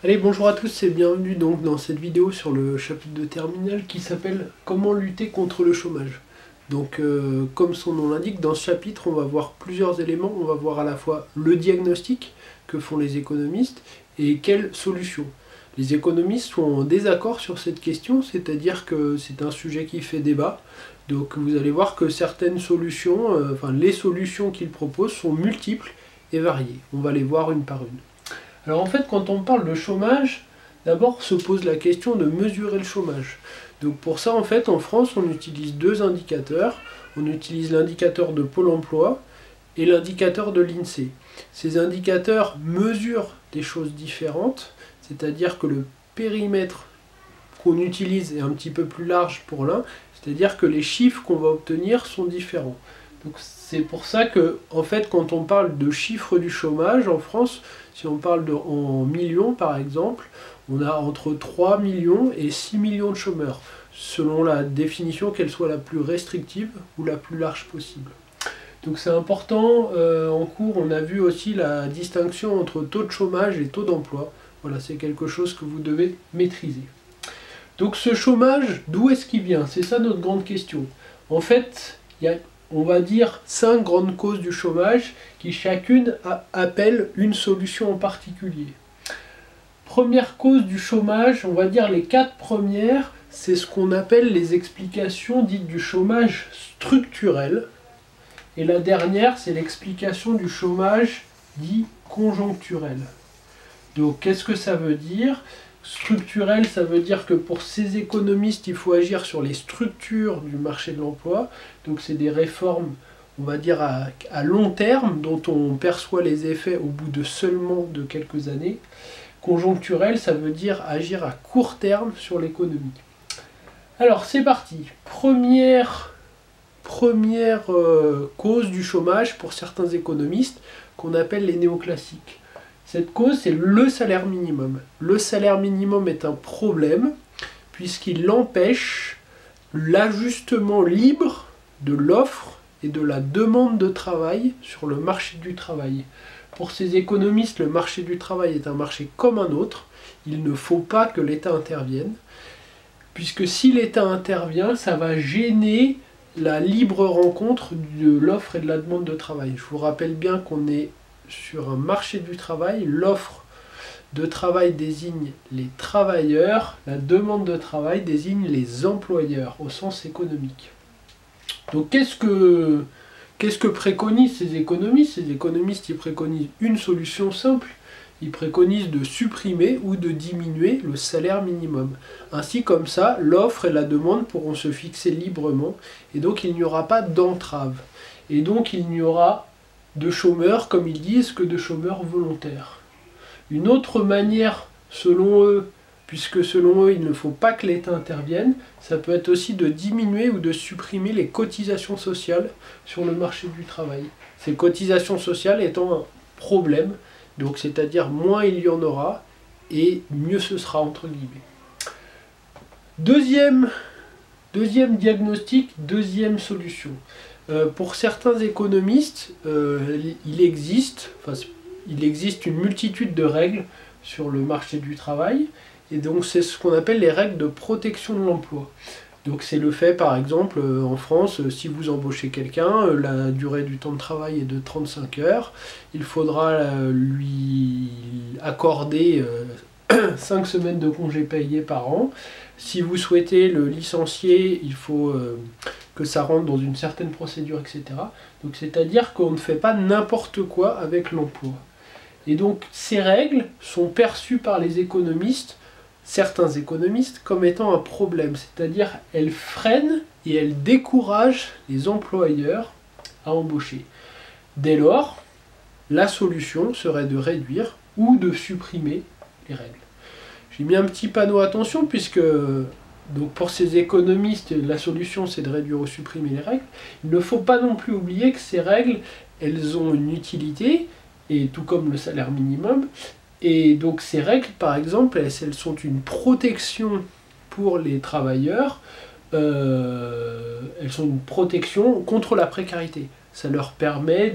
Allez, bonjour à tous et bienvenue donc dans cette vidéo sur le chapitre de terminale qui s'appelle Comment lutter contre le chômage. Donc comme son nom l'indique, dans ce chapitre on va voir plusieurs éléments. On va voir à la fois le diagnostic que font les économistes et quelles solutions. Les économistes sont en désaccord sur cette question, c'est-à-dire que c'est un sujet qui fait débat. Donc vous allez voir que certaines solutions, les solutions qu'ils proposent sont multiples et variées. On va les voir une par une. Alors en fait, quand on parle de chômage, d'abord se pose la question de mesurer le chômage. Donc pour ça, en fait, en France, on utilise deux indicateurs. On utilise l'indicateur de Pôle emploi et l'indicateur de l'INSEE. Ces indicateurs mesurent des choses différentes, c'est-à-dire que le périmètre qu'on utilise est un petit peu plus large pour l'un, c'est-à-dire que les chiffres qu'on va obtenir sont différents. Donc c'est pour ça que, en fait, quand on parle de chiffres du chômage en France, si on parle en millions par exemple, on a entre 3 millions et 6 millions de chômeurs, selon la définition qu'elle soit la plus restrictive ou la plus large possible. Donc c'est important, en cours on a vu aussi la distinction entre taux de chômage et taux d'emploi. Voilà, c'est quelque chose que vous devez maîtriser. Donc ce chômage, d'où est-ce qu'il vient? C'est ça notre grande question. En fait, il y a, on va dire, 5 grandes causes du chômage qui chacune appellent une solution en particulier. Première cause du chômage, on va dire les 4 premières, c'est ce qu'on appelle les explications dites du chômage structurel. Et la dernière, c'est l'explication du chômage dit conjoncturel. Donc qu'est-ce que ça veut dire? Structurel, ça veut dire que pour ces économistes, il faut agir sur les structures du marché de l'emploi. Donc c'est des réformes, on va dire, à long terme, dont on perçoit les effets au bout de seulement de quelques années. Conjoncturel, ça veut dire agir à court terme sur l'économie. Alors c'est parti. Première cause du chômage pour certains économistes, qu'on appelle les néoclassiques. Cette cause, c'est le salaire minimum. Le salaire minimum est un problème puisqu'il empêche l'ajustement libre de l'offre et de la demande de travail sur le marché du travail. Pour ces économistes, le marché du travail est un marché comme un autre. Il ne faut pas que l'État intervienne, puisque si l'État intervient, ça va gêner la libre rencontre de l'offre et de la demande de travail. Je vous rappelle bien qu'on est sur un marché du travail, l'offre de travail désigne les travailleurs, la demande de travail désigne les employeurs au sens économique. Donc qu'est-ce que préconisent ces économistes? Ces économistes, ils préconisent une solution simple. Ils préconisent de supprimer ou de diminuer le salaire minimum. Ainsi, comme ça, l'offre et la demande pourront se fixer librement et donc il n'y aura pas d'entrave. Et donc il n'y aura de chômeurs, comme ils disent, que de chômeurs volontaires. Une autre manière, selon eux, puisque selon eux il ne faut pas que l'État intervienne, ça peut être aussi de diminuer ou de supprimer les cotisations sociales sur le marché du travail. Ces cotisations sociales étant un problème, donc c'est-à-dire moins il y en aura et mieux ce sera entre guillemets. Deuxième diagnostic, deuxième solution. Pour certains économistes, il existe une multitude de règles sur le marché du travail, et donc c'est ce qu'on appelle les règles de protection de l'emploi. Donc c'est le fait, par exemple, en France, si vous embauchez quelqu'un, la durée du temps de travail est de 35 heures, il faudra lui accorder 5 semaines de congés payés par an. Si vous souhaitez le licencier, il faut que ça rentre dans une certaine procédure, etc. Donc c'est-à-dire qu'on ne fait pas n'importe quoi avec l'emploi. Et donc ces règles sont perçues par les économistes, certains économistes, comme étant un problème. C'est-à-dire elles freinent et elles découragent les employeurs à embaucher. Dès lors, la solution serait de réduire ou de supprimer les règles. J'ai mis un petit panneau attention puisque donc pour ces économistes, la solution c'est de réduire ou supprimer les règles. Il ne faut pas non plus oublier que ces règles, elles ont une utilité, et tout comme le salaire minimum. Et donc ces règles, par exemple, elles sont une protection pour les travailleurs, elles sont une protection contre la précarité. Ça leur permet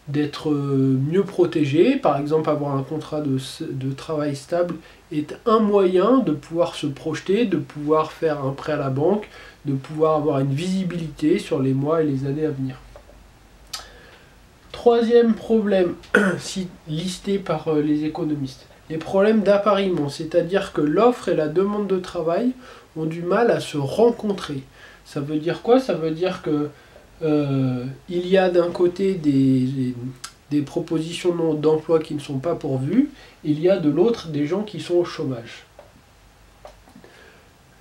d'être mieux protégé. Par exemple, avoir un contrat de travail stable est un moyen de pouvoir se projeter, de pouvoir faire un prêt à la banque, de pouvoir avoir une visibilité sur les mois et les années à venir. Troisième problème listé par les économistes, les problèmes d'appariement, c'est-à-dire que l'offre et la demande de travail ont du mal à se rencontrer. Ça veut dire quoi? Ça veut dire que il y a d'un côté des propositions d'emploi qui ne sont pas pourvues, il y a de l'autre des gens qui sont au chômage.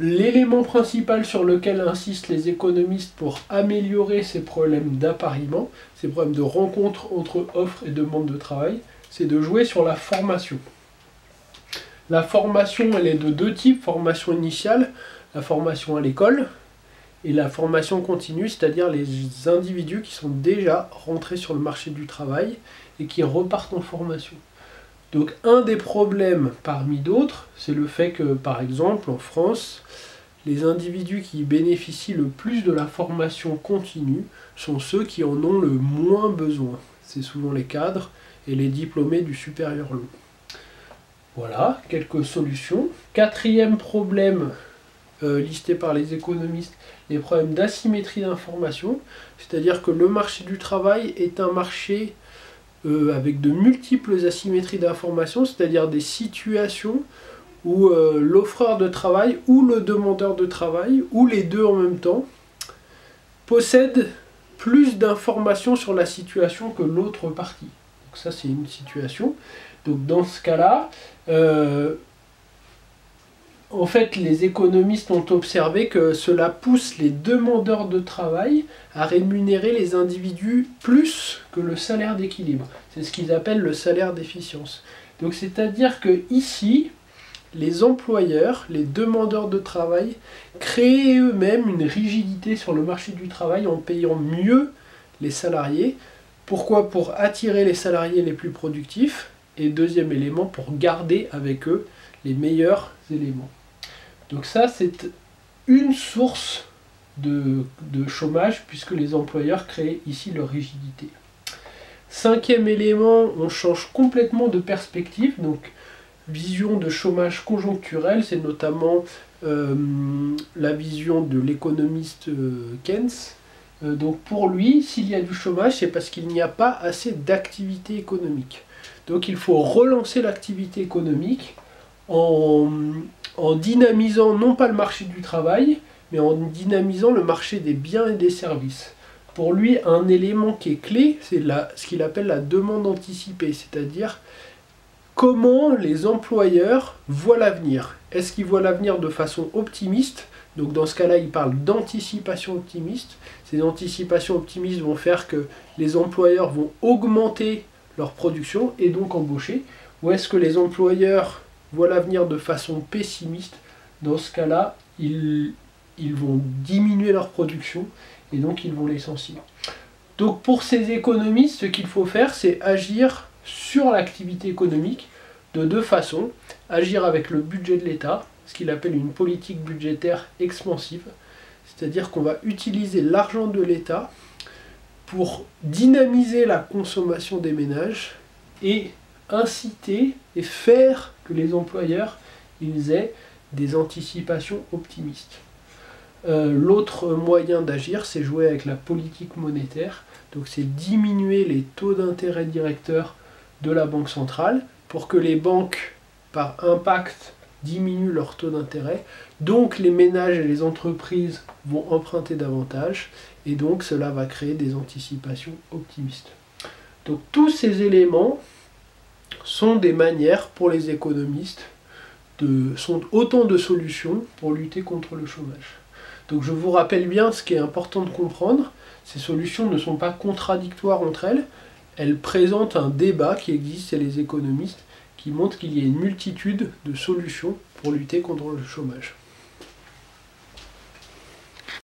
L'élément principal sur lequel insistent les économistes pour améliorer ces problèmes d'appariement, ces problèmes de rencontre entre offre et demande de travail, c'est de jouer sur la formation. La formation, elle est de deux types, formation initiale, la formation à l'école, et la formation continue, c'est-à-dire les individus qui sont déjà rentrés sur le marché du travail et qui repartent en formation. Donc un des problèmes parmi d'autres, c'est le fait que, par exemple, en France, les individus qui bénéficient le plus de la formation continue sont ceux qui en ont le moins besoin. C'est souvent les cadres et les diplômés du supérieur long. Voilà, quelques solutions. Quatrième problème listé par les économistes, les problèmes d'asymétrie d'information, c'est-à-dire que le marché du travail est un marché avec de multiples asymétries d'information, c'est-à-dire des situations où l'offreur de travail ou le demandeur de travail, ou les deux en même temps, possède plus d'informations sur la situation que l'autre partie. Donc ça, c'est une situation. Donc dans ce cas-là, en fait, les économistes ont observé que cela pousse les demandeurs de travail à rémunérer les individus plus que le salaire d'équilibre. C'est ce qu'ils appellent le salaire d'efficience. Donc c'est-à-dire que ici, les employeurs, les demandeurs de travail, créent eux-mêmes une rigidité sur le marché du travail en payant mieux les salariés. Pourquoi? Pour attirer les salariés les plus productifs. Et deuxième élément, pour garder avec eux les meilleurs éléments. Donc ça, c'est une source de chômage, puisque les employeurs créent ici leur rigidité. Cinquième élément, on change complètement de perspective. Donc, vision de chômage conjoncturel, c'est notamment la vision de l'économiste Keynes. Donc pour lui, s'il y a du chômage, c'est parce qu'il n'y a pas assez d'activité économique. Donc il faut relancer l'activité économique en dynamisant non pas le marché du travail, mais en dynamisant le marché des biens et des services. Pour lui, un élément qui est clé, c'est ce qu'il appelle la demande anticipée, c'est-à-dire comment les employeurs voient l'avenir. Est-ce qu'ils voient l'avenir de façon optimiste? Donc dans ce cas-là, il parle d'anticipation optimiste. Ces anticipations optimistes vont faire que les employeurs vont augmenter leur production et donc embaucher. Ou est-ce que les employeurs voient l'avenir de façon pessimiste? Dans ce cas-là, ils vont diminuer leur production et donc ils vont licencier. Donc pour ces économistes, ce qu'il faut faire, c'est agir sur l'activité économique de deux façons. Agir avec le budget de l'État, ce qu'il appelle une politique budgétaire expansive, c'est-à-dire qu'on va utiliser l'argent de l'État pour dynamiser la consommation des ménages et inciter et faire que les employeurs ils aient des anticipations optimistes. L'autre moyen d'agir, c'est jouer avec la politique monétaire, donc c'est diminuer les taux d'intérêt directeurs de la Banque centrale pour que les banques, par impact, diminuent leur taux d'intérêt, donc les ménages et les entreprises vont emprunter davantage, et donc cela va créer des anticipations optimistes. Donc tous ces éléments sont des manières pour les économistes, sont autant de solutions pour lutter contre le chômage. Donc je vous rappelle bien ce qui est important de comprendre, ces solutions ne sont pas contradictoires entre elles, elles présentent un débat qui existe chez les économistes qui montre qu'il y a une multitude de solutions pour lutter contre le chômage.